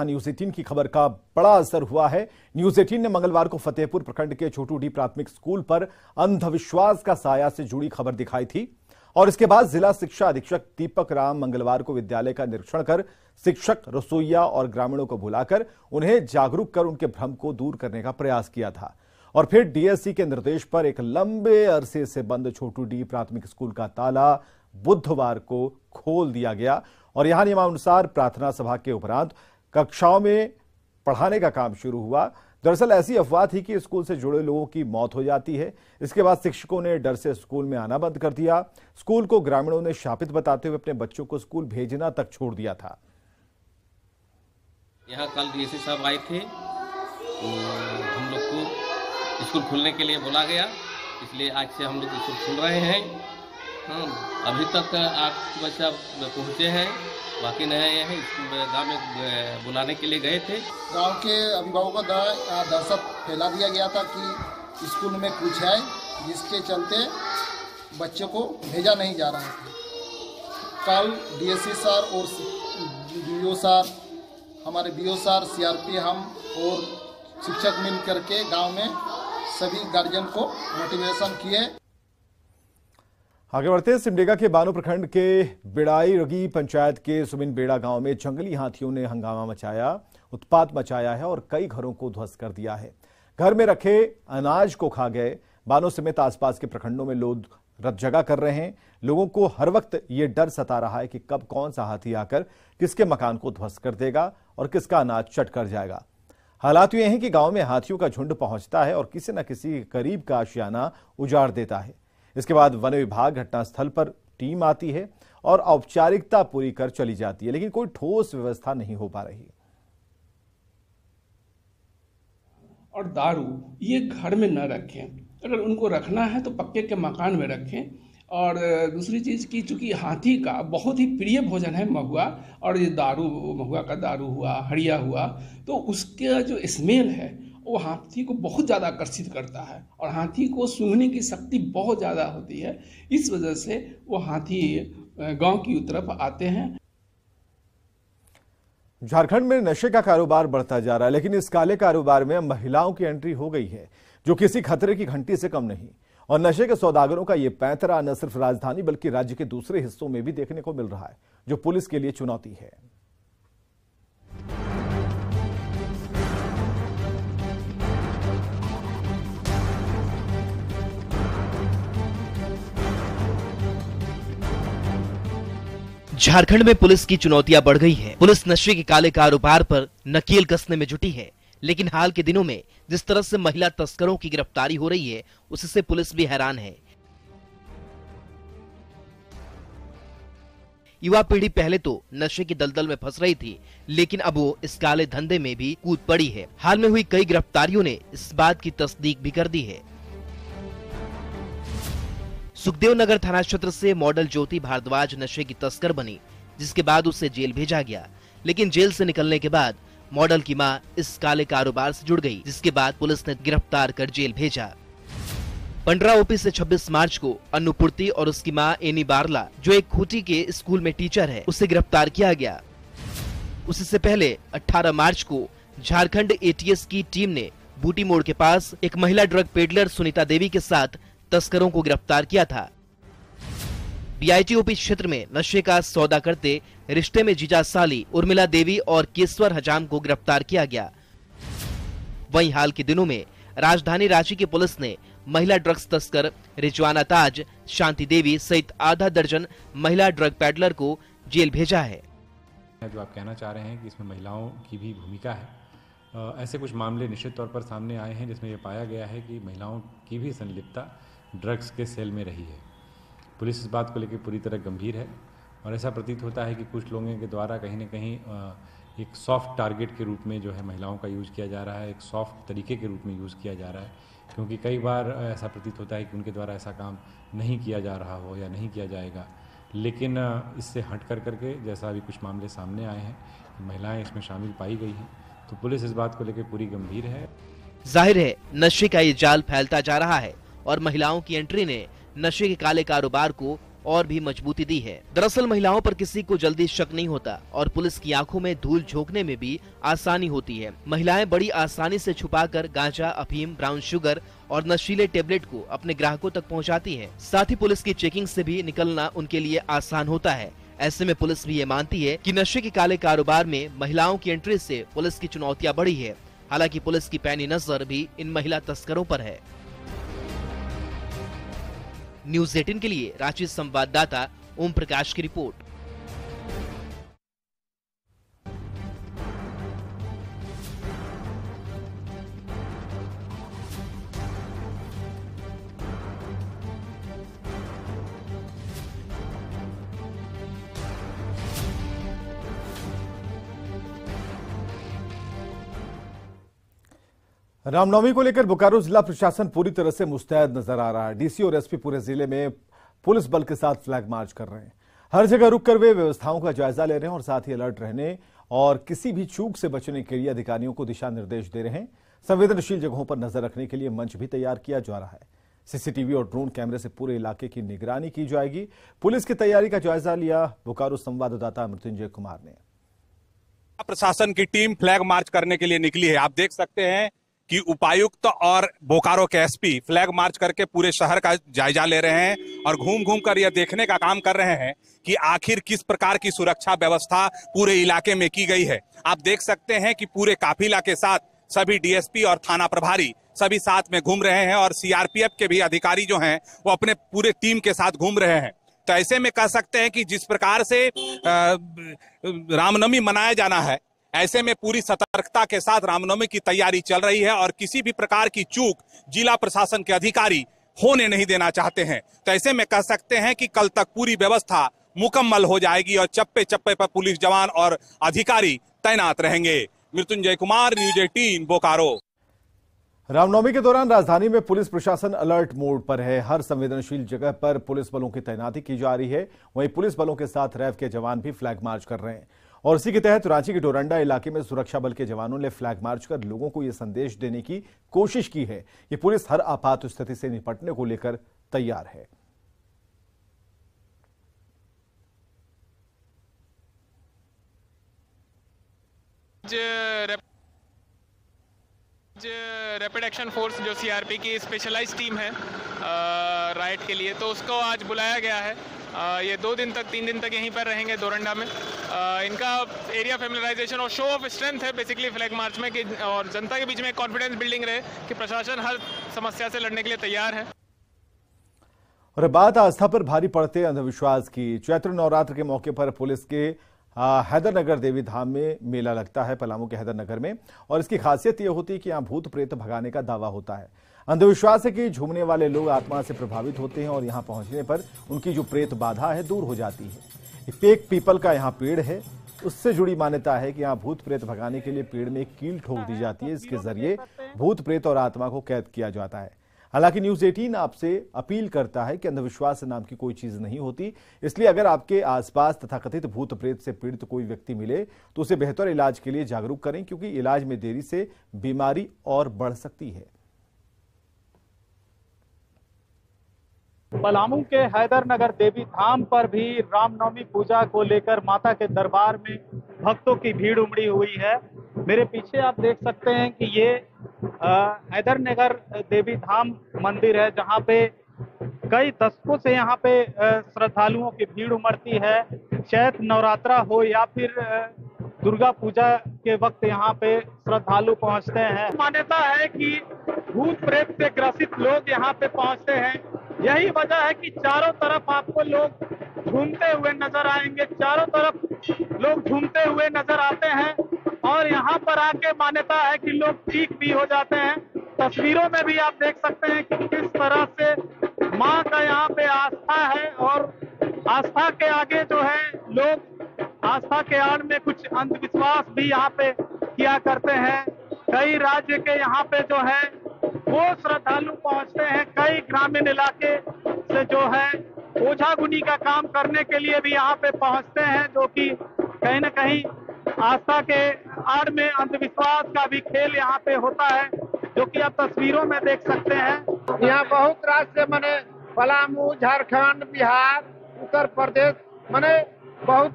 News 18 की खबर का बड़ा असर हुआ है। न्यूज 18 ने मंगलवार को फतेहपुर प्रखंड के छोटूडी प्राथमिक स्कूल पर अंधविश्वास का साया से जुड़ी खबर दिखाई थी और इसके बाद जिला शिक्षा अधीक्षक दीपक राम मंगलवार को विद्यालय का निरीक्षण कर शिक्षक, रसोइया और ग्रामीणों को बुलाकर उन्हें जागरूक कर उनके भ्रम को दूर करने का प्रयास किया था और फिर डीएससी के निर्देश पर एक लंबे अरसे से बंद छोटूडी प्राथमिक स्कूल का ताला बुधवार को खोल दिया गया और यहां नियमानुसार प्रार्थना सभा के उपरांत कक्षाओं में पढ़ाने का काम शुरू हुआ। दरअसल ऐसी अफवाह थी कि स्कूल से जुड़े लोगों की मौत हो जाती है। इसके बाद शिक्षकों ने डर से स्कूल में आना बंद कर दिया। स्कूल को ग्रामीणों ने शापित बताते हुए अपने बच्चों को स्कूल भेजना तक छोड़ दिया था। यहाँ कल डीएससी साहब आए थे, हम लोग को स्कूल खुलने के लिए बोला गया, इसलिए आज से हम लोग स्कूल खुल रहे हैं। अभी तक 8 बच्चा पहुँचे हैं, बाकी नए हैं। गाँव में बुलाने के लिए गए थे। गांव के अभिभावकों द्वारा दहशत फैला दिया गया था कि स्कूल में कुछ है, जिसके चलते बच्चों को भेजा नहीं जा रहा था। कल डीएससी सर और बीओ सर, हमारे बीओ सर, सीआरपी, हम और शिक्षक मिल करके गांव में सभी गार्जियन को मोटिवेशन किए। आगे बढ़ते हैं। सिमडेगा के बानो प्रखंड के बिड़ाईरगी पंचायत के सुमिन बेड़ा गांव में जंगली हाथियों ने हंगामा मचाया, उत्पात मचाया है और कई घरों को ध्वस्त कर दिया है। घर में रखे अनाज को खा गए। बानो समेत आसपास के प्रखंडों में लोग रत जगह कर रहे हैं। लोगों को हर वक्त ये डर सता रहा है कि कब कौन सा हाथी आकर किसके मकान को ध्वस्त कर देगा और किसका अनाज चट कर जाएगा। हालात ये हैं कि गांव में हाथियों का झुंड पहुंचता है और किसी न किसी करीब का आशियाना उजाड़ देता है। इसके बाद वन विभाग घटनास्थल पर टीम आती है और औपचारिकता पूरी कर चली जाती है, लेकिन कोई ठोस व्यवस्था नहीं हो पा रही। और दारू ये घर में न रखें, अगर उनको रखना है तो पक्के के मकान में रखें। और दूसरी चीज़ की चूँकि हाथी का बहुत ही प्रिय भोजन है महुआ, और ये दारू, महुआ का दारू हुआ, हड़िया हुआ, तो उसका जो स्मेल है वो हाथी को बहुत ज़्यादा आकर्षित करता है और हाथी को सूंघने की शक्ति बहुत ज़्यादा होती है। इस वजह से वो हाथी गांव की तरफ आते हैं। झारखंड में नशे का कारोबार बढ़ता जा रहा है, लेकिन इस काले कारोबार में महिलाओं की एंट्री हो गई है, जो किसी खतरे की घंटी से कम नहीं। और नशे के सौदागरों का ये पैंतरा न सिर्फ राजधानी बल्कि राज्य के दूसरे हिस्सों में भी देखने को मिल रहा है, जो पुलिस के लिए चुनौती है। झारखंड में पुलिस की चुनौतियां बढ़ गई हैं। पुलिस नशे के काले कारोबार पर नकेल कसने में जुटी है, लेकिन हाल के दिनों में जिस तरह से महिला तस्करों की गिरफ्तारी हो रही है, उससे पुलिस भी हैरान है। युवा पीढ़ी पहले तो नशे की दलदल में फंस रही थी, लेकिन अब वो इस काले धंधे में भी कूद पड़ी है। हाल में हुई कई गिरफ्तारियों ने इस बात की तस्दीक भी कर दी है। सुखदेव नगर थाना क्षेत्र से मॉडल ज्योति भारद्वाज नशे की तस्कर बनी, जिसके बाद उसे जेल भेजा गया, लेकिन जेल से निकलने के बाद मॉडल की मां इस काले कारोबार से जुड़ गई, जिसके बाद पुलिस ने गिरफ्तार कर जेल भेजा। पंडरा ओपी से 26 मार्च को अन्नपूर्ति और उसकी मां एनी बारला, जो एक खूंटी के स्कूल में टीचर है, उसे गिरफ्तार किया गया। उससे पहले 18 मार्च को झारखंड एटीएस की टीम ने बूटी मोड़ के पास एक महिला ड्रग पेडलर सुनीता देवी के साथ तस्करों को गिरफ्तार किया था। बीआईटीओपी क्षेत्र में नशे का सौदा करते रिश्ते में जीजा साली उर्मिला देवी और केसवर हजाम को गिरफ्तार किया गया। वहीं हाल के दिनों में राजधानी रांची की पुलिस ने महिला ड्रग्स तस्कर रिजवाना ताज, शांति देवी सहित आधा दर्जन महिला ड्रग पेडलर को जेल भेजा है। जो आप कहना चाह रहे हैं कि इसमें महिलाओं की भी भूमिका है, ऐसे कुछ मामले निश्चित तौर पर सामने आए हैं जिसमें यह पाया गया है कि महिलाओं की भी संलिप्तता ड्रग्स के सेल में रही है। पुलिस इस बात को लेकर पूरी तरह गंभीर है और ऐसा प्रतीत होता है कि कुछ लोगों के द्वारा कहीं न कहीं एक सॉफ्ट टारगेट के रूप में जो है महिलाओं का यूज़ किया जा रहा है, एक सॉफ्ट तरीके के रूप में यूज़ किया जा रहा है, क्योंकि कई बार ऐसा प्रतीत होता है कि उनके द्वारा ऐसा काम नहीं किया जा रहा हो या नहीं किया जाएगा। लेकिन इससे हट कर करके जैसा अभी कुछ मामले सामने आए हैं, महिलाएँ इसमें शामिल पाई गई हैं, तो पुलिस इस बात को लेकर पूरी गंभीर है। जाहिर है नशे का ये जाल फैलता जा रहा है और महिलाओं की एंट्री ने नशे के काले कारोबार को और भी मजबूती दी है। दरअसल महिलाओं पर किसी को जल्दी शक नहीं होता और पुलिस की आंखों में धूल झोंकने में भी आसानी होती है। महिलाएं बड़ी आसानी से छुपाकर गांजा, अफीम, ब्राउन शुगर और नशीले टेबलेट को अपने ग्राहकों तक पहुंचाती है। साथ ही पुलिस की चेकिंग से भी निकलना उनके लिए आसान होता है। ऐसे में पुलिस भी ये मानती है कि नशे के काले कारोबार में महिलाओं की एंट्री से पुलिस की चुनौतियां बढ़ी है। हालांकि पुलिस की पैनी नजर भी इन महिला तस्करों पर है। न्यूज़ 18 के लिए रांची संवाददाता ओम प्रकाश की रिपोर्ट। रामनवमी को लेकर बोकारो जिला प्रशासन पूरी तरह से मुस्तैद नजर आ रहा है। डीसी और एसपी पूरे जिले में पुलिस बल के साथ फ्लैग मार्च कर रहे हैं। हर जगह रुककर वे व्यवस्थाओं का जायजा ले रहे हैं और साथ ही अलर्ट रहने और किसी भी चूक से बचने के लिए अधिकारियों को दिशा निर्देश दे रहे हैं। संवेदनशील जगहों पर नजर रखने के लिए मंच भी तैयार किया जा रहा है। सीसीटीवी और ड्रोन कैमरे से पूरे इलाके की निगरानी की जाएगी। पुलिस की तैयारी का जायजा लिया बोकारो संवाददाता मृत्युंजय कुमार ने। प्रशासन की टीम फ्लैग मार्च करने के लिए निकली है। आप देख सकते हैं कि उपायुक्त और बोकारो के एसपी फ्लैग मार्च करके पूरे शहर का जायजा ले रहे हैं और घूम घूम कर यह देखने का काम कर रहे हैं कि आखिर किस प्रकार की सुरक्षा व्यवस्था पूरे इलाके में की गई है। आप देख सकते हैं कि पूरे काफिला के साथ सभी डीएसपी और थाना प्रभारी सभी साथ में घूम रहे हैं और सीआरपीएफ के भी अधिकारी जो हैं वो अपने पूरे टीम के साथ घूम रहे हैं। तो ऐसे में कह सकते हैं कि जिस प्रकार से रामनवमी मनाया जाना है, ऐसे में पूरी सतर्कता के साथ रामनवमी की तैयारी चल रही है और किसी भी प्रकार की चूक जिला प्रशासन के अधिकारी होने नहीं देना चाहते हैं। तो ऐसे में कह सकते हैं कि कल तक पूरी व्यवस्था मुकम्मल हो जाएगी और चप्पे चप्पे पर पुलिस जवान और अधिकारी तैनात रहेंगे। मृत्युंजय कुमार, न्यूज़ 18 बोकारो। रामनवमी के दौरान राजधानी में पुलिस प्रशासन अलर्ट मोड पर है। हर संवेदनशील जगह पर पुलिस बलों की तैनाती की जा रही है। वहीं पुलिस बलों के साथ रैफ के जवान भी फ्लैग मार्च कर रहे हैं और इसी के तहत रांची के डोरंडा इलाके में सुरक्षा बल के जवानों ने फ्लैग मार्च कर लोगों को यह संदेश देने की कोशिश की है कि पुलिस हर आपात स्थिति से निपटने को लेकर तैयार है। रैपिड एक्शन फोर्स जो सीआरपी की स्पेशलाइज्ड टीम है राइड के लिए, तो उसको आज बुलाया गया है। ये 3 दिन तक यहीं पर रहेंगे डोरंडा में। इनका एरिया फैमिलियराइजेशन और शो ऑफ स्ट्रेंथ है बेसिकली फ्लैग मार्च में, कि और जनता के बीच में कॉन्फिडेंस बिल्डिंग रहे कि प्रशासन हर समस्या से लड़ने के लिए तैयार है। और बात आस्था पर भारी पड़ते अंधविश्वास की। चैत्र नवरात्र के मौके पर पुलिस के हैदरनगर देवी धाम में मेला लगता है, पलामू के हैदरनगर में, और इसकी खासियत यह होती है कि यहाँ भूत प्रेत भगाने का दावा होता है। अंधविश्वास है कि झूमने वाले लोग आत्मा से प्रभावित होते हैं और यहाँ पहुंचने पर उनकी जो प्रेत बाधा है दूर हो जाती है। एक पीपल का यहाँ पेड़ है, उससे जुड़ी मान्यता है कि यहाँ भूत प्रेत भगाने के लिए पेड़ में एक कील ठोक दी जाती है। इसके जरिए भूत प्रेत और आत्मा को कैद किया जाता है। हालांकि न्यूज़ 18 आपसे अपील करता है कि अंधविश्वास नाम की कोई चीज नहीं होती, इसलिए अगर आपके आसपास तथाकथित भूत प्रेत से पीड़ित कोई व्यक्ति मिले तो उसे बेहतर इलाज के लिए जागरूक करें, क्योंकि इलाज में देरी से बीमारी और बढ़ सकती है। पलामू के हैदरनगर देवी धाम पर भी रामनवमी पूजा को लेकर माता के दरबार में भक्तों की भीड़ उमड़ी हुई है। मेरे पीछे आप देख सकते हैं कि ये हैदरनगर देवी धाम मंदिर है, जहां पे कई दशकों से यहाँ पे श्रद्धालुओं की भीड़ उमड़ती है। चैत्र नवरात्रा हो या फिर दुर्गा पूजा के वक्त यहाँ पे श्रद्धालु पहुँचते हैं। मान्यता है कि भूत प्रेत से ग्रसित लोग यहाँ पे पहुँचते हैं। यही वजह है कि चारों तरफ आपको लोग झूमते हुए नजर आएंगे, चारों तरफ लोग झूमते हुए नजर आते हैं और यहाँ पर आके मान्यता है कि लोग ठीक भी हो जाते हैं। तस्वीरों में भी आप देख सकते हैं कि किस तरह से माँ का यहाँ पे आस्था है और आस्था के आगे जो है लोग आस्था के आड़ में कुछ अंधविश्वास भी यहाँ पे किया करते हैं। कई राज्य के यहाँ पे जो है वो श्रद्धालु पहुंचते हैं, कई ग्रामीण इलाके से जो है ओझागुनी का काम करने के लिए भी यहाँ पे पहुंचते हैं, जो कि कहीं न कहीं आस्था के आड़ में अंधविश्वास का भी खेल यहाँ पे होता है, जो कि आप तस्वीरों में देख सकते हैं। यहाँ बहुत राज्य से मने पलामू, झारखंड, बिहार, उत्तर प्रदेश माने बहुत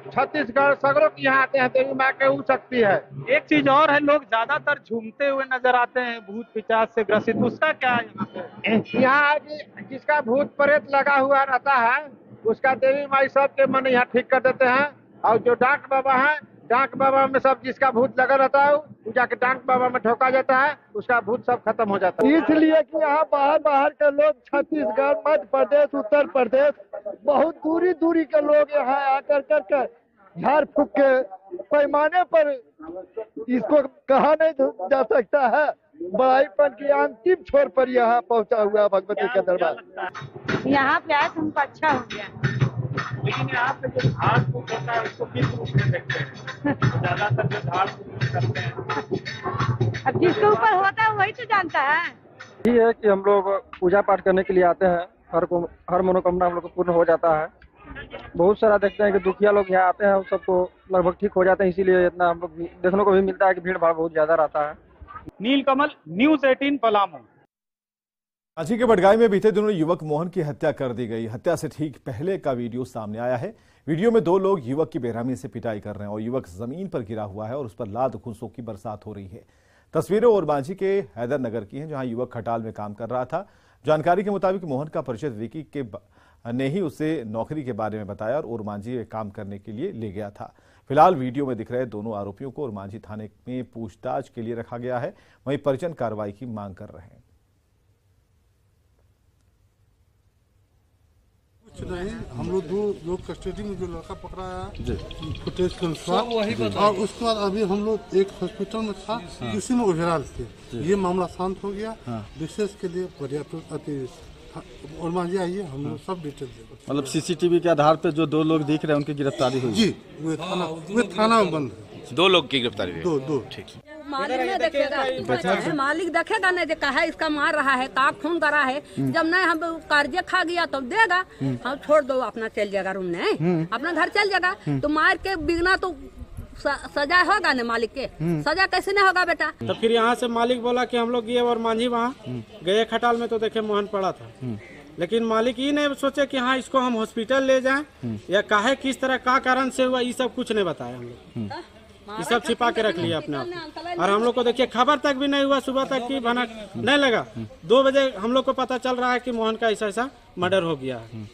छत्तीसगढ़ सगरों की यहाँ आते हैं, देवी माँ के ऊ शक्ति है। एक चीज और है, लोग ज्यादातर झूमते हुए नजर आते हैं भूत पिशाच से ग्रसित, उसका क्या है यहाँ पे? यहाँ जिसका भूत प्रेत लगा हुआ रहता है उसका देवी माई सबके मन यहाँ ठीक कर देते हैं। और जो डाक बाबा है, डाक बाबा में सब जिसका भूत लगा रहता है वो जाके डाक बाबा में ठोका जाता है, उसका भूत सब खत्म हो जाता है। इसलिए कि यहाँ बाहर के लोग छत्तीसगढ़, मध्य प्रदेश, उत्तर प्रदेश, बहुत दूरी दूरी के लोग यहाँ आकर करके झाड़ फूक के पैमाने पर, इसको कहा नहीं जा सकता है, बड़ाईपन की अंतिम छोर पर यहाँ पहुँचा हुआ भगवती का दरबार। यहाँ पे आए तो हमको अच्छा हो गया। लेकिन यहाँ पे जो झाड़ फूक होता है उसको किस रूप में देखते हैं? ज्यादातर जो झाड़ फूक करते हैं, अब जिसके ऊपर होता है वही तो जानता है। ये है कि हम लोग पूजा पाठ करने के लिए आते हैं, हर मनोकामना हम लोग को पूर्ण हो जाता है। बहुत सारा देखते हैं कि दुखिया लोग यहाँ आते हैं, उन सबको लगभग ठीक हो जाते हैं, इसीलिए इतना हम लोग देखने को भी मिलता है कि भीड़ भाड़ बहुत ज्यादा रहता है। नीलकमल, न्यूज़ 18 पलामू। रांची के बडगाई में बीते दिनों युवक मोहन की हत्या कर दी गई। हत्या से ठीक पहले का वीडियो सामने आया है। वीडियो में 2 लोग युवक की बेरहमी से पिटाई कर रहे हैं और युवक जमीन पर गिरा हुआ है और उस पर लात घूंसों की बरसात हो रही है। तस्वीरें ओरमांझी के हैदर नगर की हैं, जहां युवक खटाल में काम कर रहा था। जानकारी के मुताबिक मोहन का परिचित विकी के ने ही उसे नौकरी के बारे में बताया और ओरमांझी में काम करने के लिए ले गया था। फिलहाल वीडियो में दिख रहे दोनों आरोपियों को ओरमांझी थाने में पूछताछ के लिए रखा गया है। वहीं परिजन कार्रवाई की मांग कर रहे हैं। नहीं, हम लोग 2 लोग कस्टडी में जो लड़का पकड़ाया फुटेज के अनुसार, और उसके बाद अभी हम लोग एक हॉस्पिटल में था, किसी में ओझराल थे। ये मामला शांत हो गया। विशेष के लिए पर्याप्त ओरमांझी आइए, हम लोग सब डिटेल देंगे। मतलब सीसीटीवी के आधार पर जो 2 लोग दिख रहे हैं उनकी गिरफ्तारी हुई? जी, वे थाना में बंद है। 2 लोग की गिरफ्तारी हुई? 2। ठीक। मालिक नहीं देखेगा, मालिक देखेगा नहीं, देखा है इसका मार रहा है, का खून करा है, जब नहीं हम कर्जे खा गया तो देगा, हम छोड़ दो, अपना चल जाएगा रूम में, अपना घर चल जाएगा। तो मार के बिगना तो सजा होगा ना, मालिक के सजा कैसे नहीं होगा बेटा? तो फिर यहाँ से मालिक बोला कि हम लोग गए और मांझी वहाँ गए खटाल में, तो देखे मोहन पड़ा था। लेकिन मालिक ये नहीं सोचे कि हाँ इसको हम हॉस्पिटल ले जाएं या काहे किस तरह का कारण से हुआ, ये सब कुछ नहीं बताया हम लोग। ये सब छिपा के रख लिया अपने आप। और हम लोग को देखिए खबर तक भी नहीं हुआ, सुबह तक की भनक नहीं लगा। 2 बजे हम लोग को पता चल रहा है कि मोहन का ऐसा मर्डर हो गया है।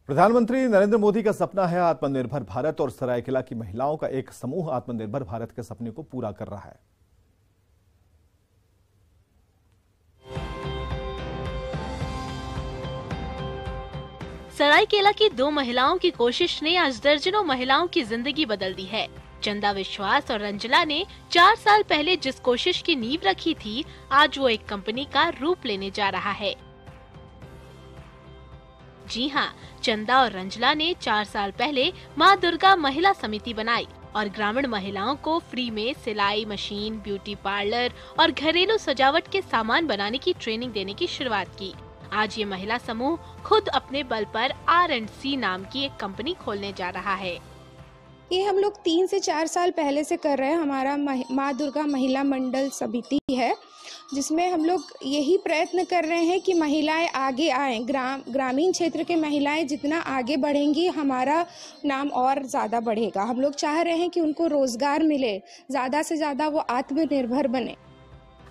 प्रधानमंत्री नरेंद्र मोदी का सपना है आत्मनिर्भर भारत और सरायकेला की महिलाओं का एक समूह आत्मनिर्भर भारत के सपने को पूरा कर रहा है। सरायकेला की 2 महिलाओं की कोशिश ने आज दर्जनों महिलाओं की जिंदगी बदल दी है। चंदा विश्वास और रंजना ने 4 साल पहले जिस कोशिश की नींव रखी थी, आज वो एक कंपनी का रूप लेने जा रहा है। जी हाँ, चंदा और रंजना ने 4 साल पहले माँ दुर्गा महिला समिति बनाई और ग्रामीण महिलाओं को फ्री में सिलाई मशीन, ब्यूटी पार्लर और घरेलू सजावट के सामान बनाने की ट्रेनिंग देने की शुरुआत की। आज ये महिला समूह खुद अपने बल पर R&C नाम की एक कंपनी खोलने जा रहा है। ये हम लोग 3 से 4 साल पहले से कर रहे हैं। हमारा माँ दुर्गा महिला मंडल समिति है, जिसमें हम लोग यही प्रयत्न कर रहे हैं कि महिलाएं आगे आएं। ग्रामीण क्षेत्र के महिलाएं जितना आगे बढ़ेंगी, हमारा नाम और ज़्यादा बढ़ेगा। हम लोग चाह रहे हैं कि उनको रोजगार मिले, ज़्यादा से ज़्यादा वो आत्मनिर्भर बने।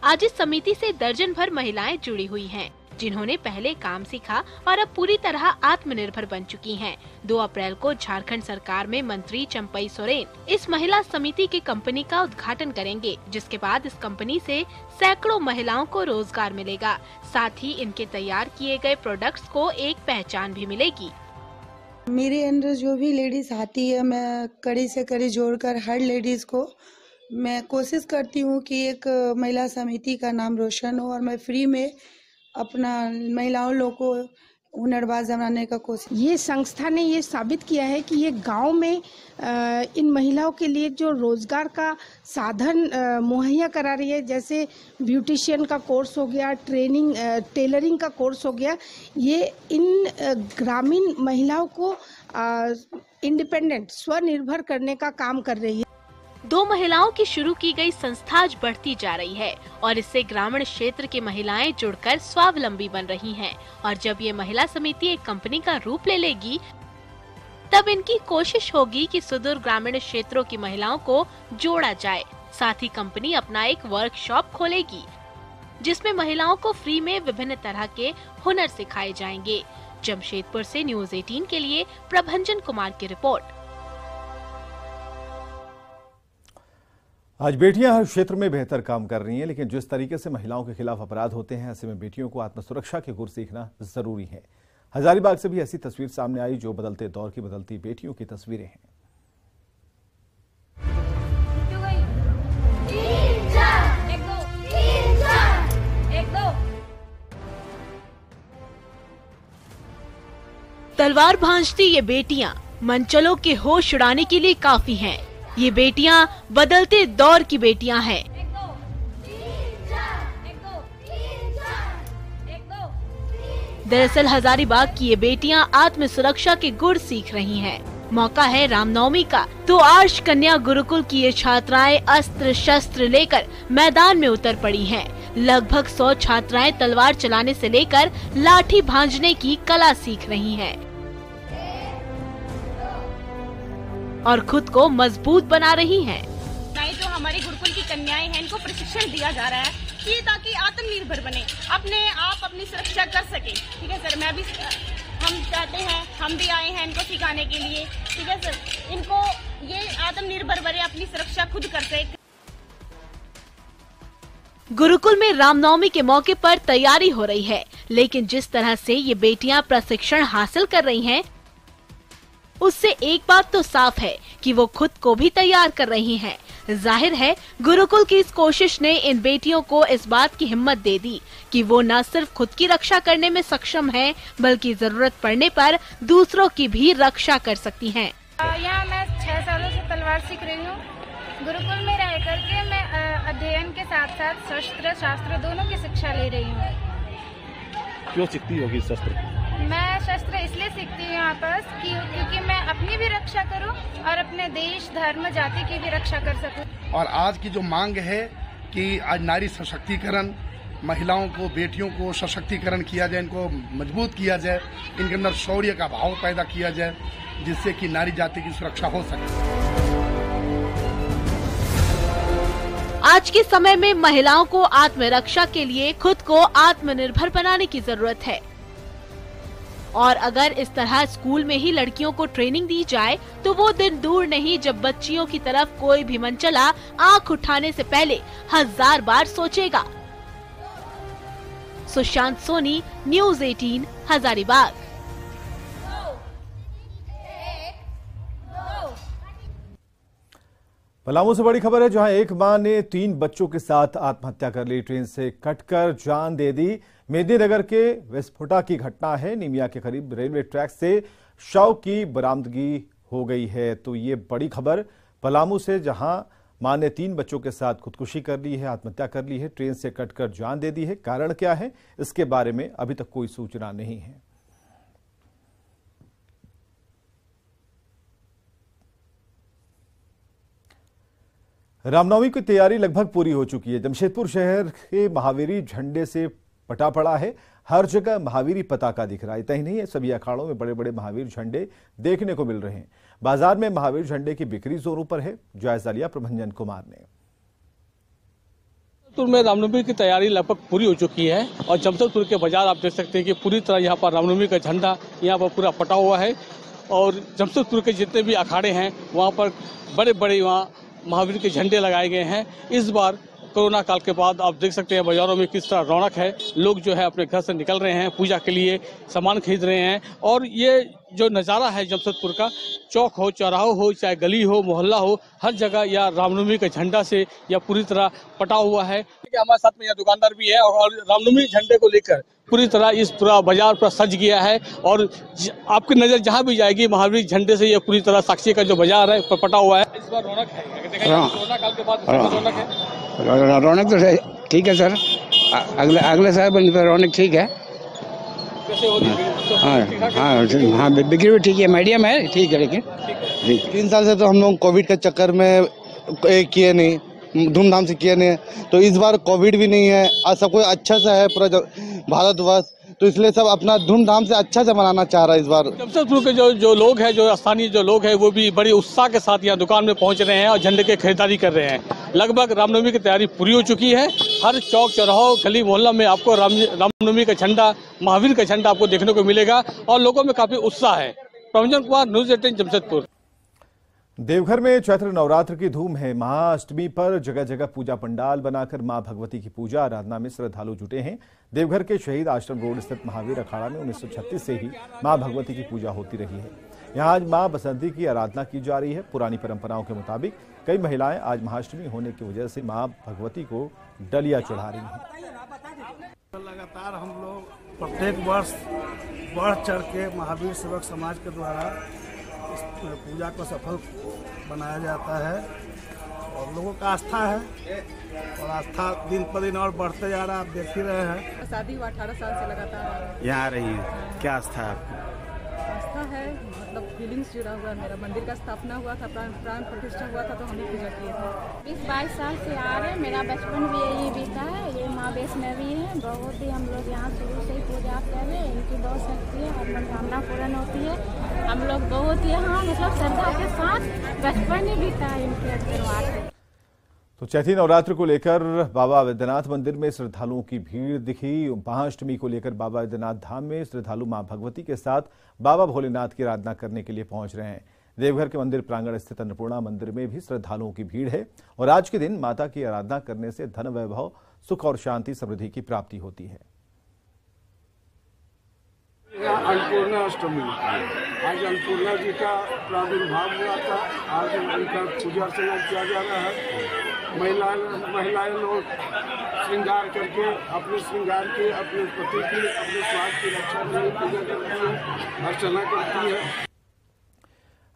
आज इस समिति से दर्जन भर महिलाएं जुड़ी हुई हैं, जिन्होंने पहले काम सीखा और अब पूरी तरह आत्मनिर्भर बन चुकी हैं। 2 अप्रैल को झारखंड सरकार में मंत्री चंपई सोरेन इस महिला समिति की कंपनी का उद्घाटन करेंगे, जिसके बाद इस कंपनी से सैकड़ों महिलाओं को रोजगार मिलेगा। साथ ही इनके तैयार किए गए प्रोडक्ट्स को एक पहचान भी मिलेगी। मेरे अंदर जो भी लेडीज आती है, मैं कड़ी से कड़ी जोड़कर हर लेडीज को मैं कोशिश करती हूँ कि एक महिला समिति का नाम रोशन हो और मैं फ्री में अपना महिलाओं लोग को हुनरबाज बनाने का कोशिश। ये संस्था ने ये साबित किया है कि ये गांव में इन महिलाओं के लिए जो रोजगार का साधन मुहैया करा रही है, जैसे ब्यूटिशियन का कोर्स हो गया, ट्रेनिंग टेलरिंग का कोर्स हो गया, ये इन ग्रामीण महिलाओं को इंडिपेंडेंट स्वनिर्भर करने का काम कर रही है। 2 महिलाओं की शुरू की गई संस्था आज बढ़ती जा रही है और इससे ग्रामीण क्षेत्र की महिलाएं जुड़कर स्वावलंबी बन रही हैं। और जब ये महिला समिति एक कंपनी का रूप ले लेगी, तब इनकी कोशिश होगी कि सुदूर ग्रामीण क्षेत्रों की महिलाओं को जोड़ा जाए। साथ ही कंपनी अपना एक वर्कशॉप खोलेगी, जिसमें महिलाओं को फ्री में विभिन्न तरह के हुनर सिखाए जाएंगे। जमशेदपुर से न्यूज़ 18 के लिए प्रभंजन कुमार की रिपोर्ट। आज बेटियां हर क्षेत्र में बेहतर काम कर रही हैं, लेकिन जिस तरीके से महिलाओं के खिलाफ अपराध होते हैं, ऐसे में बेटियों को आत्मसुरक्षा के गुर सीखना जरूरी है। हजारीबाग से भी ऐसी तस्वीर सामने आई, जो बदलते दौर की बदलती बेटियों की तस्वीरें हैं। तलवार भांजती ये बेटियां मनचलों के होश उड़ाने के लिए काफी हैं। ये बेटियां बदलते दौर की बेटियां हैं। दरअसल हजारीबाग की ये बेटियां आत्म सुरक्षा के गुर सीख रही हैं। मौका है रामनवमी का, तो आर्ष कन्या गुरुकुल की ये छात्राएं अस्त्र शस्त्र लेकर मैदान में उतर पड़ी हैं। लगभग 100 छात्राएं तलवार चलाने से लेकर लाठी भांजने की कला सीख रही हैं और खुद को मजबूत बना रही हैं। जो हमारे गुरुकुल की कन्याएं हैं, इनको प्रशिक्षण दिया जा रहा है कि ताकि आत्मनिर्भर बने, अपने आप अपनी सुरक्षा कर सके। ठीक है सर, हम चाहते हैं, हम भी आए हैं इनको सिखाने के लिए। ठीक है सर, इनको ये आत्मनिर्भर बने, अपनी सुरक्षा खुद कर सके। गुरुकुल में रामनवमी के मौके पर तैयारी हो रही है, लेकिन जिस तरह से ये बेटियां प्रशिक्षण हासिल कर रही हैं, उससे एक बात तो साफ है कि वो खुद को भी तैयार कर रही हैं। जाहिर है गुरुकुल की इस कोशिश ने इन बेटियों को इस बात की हिम्मत दे दी कि वो न सिर्फ खुद की रक्षा करने में सक्षम हैं, बल्कि जरूरत पड़ने पर दूसरों की भी रक्षा कर सकती हैं। यहाँ मैं 6 सालों से तलवार सीख रही हूँ। गुरुकुल में रह करके मैं अध्ययन के साथ साथ शस्त्र शास्त्र दोनों की शिक्षा ले रही हूँ। क्यों सीखती होगी शस्त्र? मैं शस्त्र इसलिए सीखती हूँ यहाँ पर क्योंकि मैं अपनी भी रक्षा करूँ और अपने देश धर्म जाति की भी रक्षा कर सकूँ। और आज की जो मांग है कि आज नारी सशक्तिकरण, महिलाओं को, बेटियों को सशक्तिकरण किया जाए, इनको मजबूत किया जाए, इनके अंदर शौर्य का भाव पैदा किया जाए, जिससे कि नारी जाति की सुरक्षा हो सके। आज के समय में महिलाओं को आत्मरक्षा के लिए खुद को आत्मनिर्भर बनाने की जरूरत है और अगर इस तरह स्कूल में ही लड़कियों को ट्रेनिंग दी जाए तो वो दिन दूर नहीं जब बच्चियों की तरफ कोई भी मनचला आंख उठाने से पहले 1000 बार सोचेगा। सुशांत सोनी, न्यूज़ 18, हजारीबाग। पलामू से बड़ी खबर है, जहां एक मां ने 3 बच्चों के साथ आत्महत्या कर ली। ट्रेन से कटकर जान दे दी। मेदिनीनगर के विस्फोटा की घटना है। निमिया के करीब रेलवे ट्रैक से शव की बरामदगी हो गई है। तो ये बड़ी खबर पलामू से, जहां मां ने 3 बच्चों के साथ खुदकुशी कर ली है, आत्महत्या कर ली है, ट्रेन से कटकर जान दे दी है। कारण क्या है, इसके बारे में अभी तक कोई सूचना नहीं है। रामनवमी की तैयारी लगभग पूरी हो चुकी है। जमशेदपुर शहर के महावीरी झंडे से पटा पड़ा है। हर जगह महावीरी पताका दिख रहा है। इतना ही नहीं है, सभी अखाड़ों में बड़े बड़े महावीर झंडे देखने को मिल रहे हैं। बाजार में महावीर झंडे की बिक्री जोरों पर है। जायजा लिया प्रभंजन कुमार ने। जमशेदपुर में रामनवमी की तैयारी लगभग पूरी हो चुकी है और जमशेदपुर के बाजार आप देख सकते हैं कि पूरी तरह यहाँ पर रामनवमी का झंडा यहाँ पर पूरा पटा हुआ है और जमशेदपुर के जितने भी अखाड़े हैं वहाँ पर बड़े बड़े वहाँ महावीर के झंडे लगाए गए हैं। इस बार कोरोना काल के बाद आप देख सकते हैं बाजारों में किस तरह रौनक है। लोग जो है अपने घर से निकल रहे हैं, पूजा के लिए सामान खरीद रहे हैं और ये जो नज़ारा है जमशेदपुर का, चौक हो, चौराहा हो, चाहे गली हो, मोहल्ला हो, हर जगह या रामनवमी के झंडा से या पूरी तरह पटा हुआ है। हमारे साथ में यहाँ दुकानदार भी है और रामनवमी झंडे को लेकर पूरी तरह इस पूरा बाजार पूरा सज गया है और आपकी नजर जहाँ भी जाएगी महावीर झंडे से ये पूरी तरह साक्षी का जो बाजार है पटा हुआ है। इस बार रौनक है, कोरोना काल के बाद रौनक है। रौनक तो ठीक है सर, अगले साल रौनक ठीक है। हाँ बिक्री भी ठीक है, मीडियम है, ठीक है। लेकिन 3 साल से तो हम लोग कोविड के चक्कर में किए नहीं, धूमधाम से किए नहीं, तो इस बार कोविड भी नहीं है और सब कुछ अच्छा सा है पूरा भारतवर्ष, तो इसलिए सब अपना धूमधाम से अच्छा से मनाना चाह रहा है इस बार। जमशेदपुर के जो लोग हैं, जो स्थानीय जो लोग हैं, वो भी बड़ी उत्साह के साथ यहाँ दुकान में पहुँच रहे हैं और झंडे की खरीदारी कर रहे हैं। लगभग रामनवमी की तैयारी पूरी हो चुकी है। हर चौक चौराहों गली मोहल्ला में आपको रामनवमी का झंडा, महावीर का झंडा आपको देखने को मिलेगा और लोगों में काफी उत्साह है। प्रभंजन कुमार, न्यूज़ 18 जमशेदपुर। देवघर में चैत्र नवरात्र की धूम है। महाअष्टमी पर जगह जगह पूजा पंडाल बनाकर मां भगवती की पूजा आराधना में श्रद्धालु जुटे हैं। देवघर के शहीद आश्रम रोड स्थित महावीर अखाड़ा में 1936 से ही मां भगवती की पूजा होती रही है। यहाँ आज मां बसंती की आराधना की जा रही है। पुरानी परंपराओं के मुताबिक कई महिलाएं आज महाअष्टमी होने की वजह से मां भगवती को डलिया चढ़ा रही हैं। लगातार हम लोग प्रत्येक वर्ष बढ़ चढ़ के महावीर सेवक समाज के द्वारा इस पूजा को सफल बनाया जाता है और लोगों का आस्था है और आस्था दिन पर दिन और बढ़ते जा रहा है। आप देख ही रहे हैं। शादी हुआ 18 साल से लगातार यहाँ आ रही है। क्या आस्था है आपकी? आस्था है, मतलब फीलिंग्स जुड़ा हुआ है। मेरा मंदिर का स्थापना हुआ था, प्राण प्रतिष्ठा हुआ था, तो हम ही पूजा किए थे। 20-22 साल से आ रहे हैं। मेरा बचपन भी यही बीता है। ये माँ वैष्णवी है, बहुत ही हम लोग यहाँ शुरू से ही पूजा कर रहे हैं। इनकी बहुत शक्ति है और मनोकामना पूर्ण होती है। हम लोग बहुत यहाँ मतलब श्रद्धा के साथ बचपन ही बीता है इनके दरबार से। तो चैती नवरात्र को लेकर बाबा वैद्यनाथ मंदिर में श्रद्धालुओं की भीड़ दिखी। महाअष्टमी को लेकर बाबा वैद्यनाथ धाम में श्रद्धालु मां भगवती के साथ बाबा भोलेनाथ की आराधना करने के लिए पहुंच रहे हैं। देवघर के मंदिर प्रांगण स्थित अन्नपूर्णा मंदिर में भी श्रद्धालुओं की भीड़ है और आज के दिन माता की आराधना करने से धन वैभव, सुख और शांति समृद्धि की प्राप्ति होती है। अन्नपूर्णा अष्टमी, आज अन्नपूर्णा जी का प्रादुर्भाव हुआ था। आज उनका पूजा अर्चना किया जा रहा है। महिलाएं लोग श्रृंगार करके अपने श्रृंगार के, अपने पति की, अपने स्वास्थ्य की रक्षा के लिए पूजा करती है, अर्चना करती है।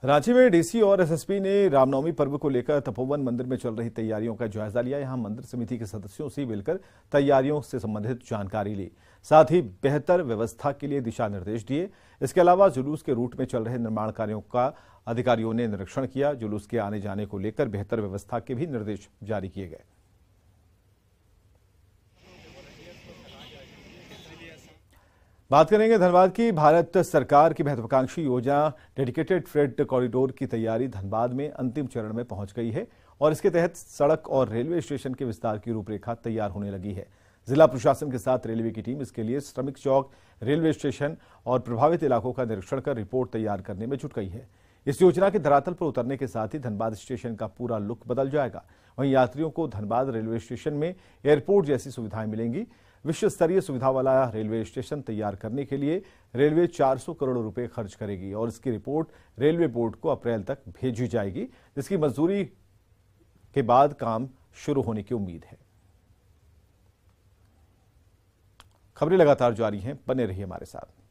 रांची में डीसी और एसएसपी ने रामनवमी पर्व को लेकर तपोवन मंदिर में चल रही तैयारियों का जायजा लिया। यहां मंदिर समिति के सदस्यों से मिलकर तैयारियों से संबंधित जानकारी ली, साथ ही बेहतर व्यवस्था के लिए दिशा निर्देश दिए। इसके अलावा जुलूस के रूट में चल रहे निर्माण कार्यों का अधिकारियों ने निरीक्षण किया। जुलूस के आने जाने को लेकर बेहतर व्यवस्था के भी निर्देश जारी किए गए। बात करेंगे धनबाद की। भारत सरकार की महत्वाकांक्षी योजना डेडिकेटेड फ्रेट कॉरिडोर की तैयारी धनबाद में अंतिम चरण में पहुंच गई है और इसके तहत सड़क और रेलवे स्टेशन के विस्तार की रूपरेखा तैयार होने लगी है। जिला प्रशासन के साथ रेलवे की टीम इसके लिए श्रमिक चौक, रेलवे स्टेशन और प्रभावित इलाकों का निरीक्षण कर रिपोर्ट तैयार करने में जुट गई है। इस योजना के धरातल पर उतरने के साथ ही धनबाद स्टेशन का पूरा लुक बदल जाएगा। वहीं यात्रियों को धनबाद रेलवे स्टेशन में एयरपोर्ट जैसी सुविधाएं मिलेंगी। विश्व स्तरीय सुविधा वाला रेलवे स्टेशन तैयार करने के लिए रेलवे 400 करोड़ रुपए खर्च करेगी और इसकी रिपोर्ट रेलवे बोर्ड को अप्रैल तक भेजी जाएगी, जिसकी मंजूरी के बाद काम शुरू होने की उम्मीद है। खबरें लगातार जारी हैं, बने रहिए हमारे साथ।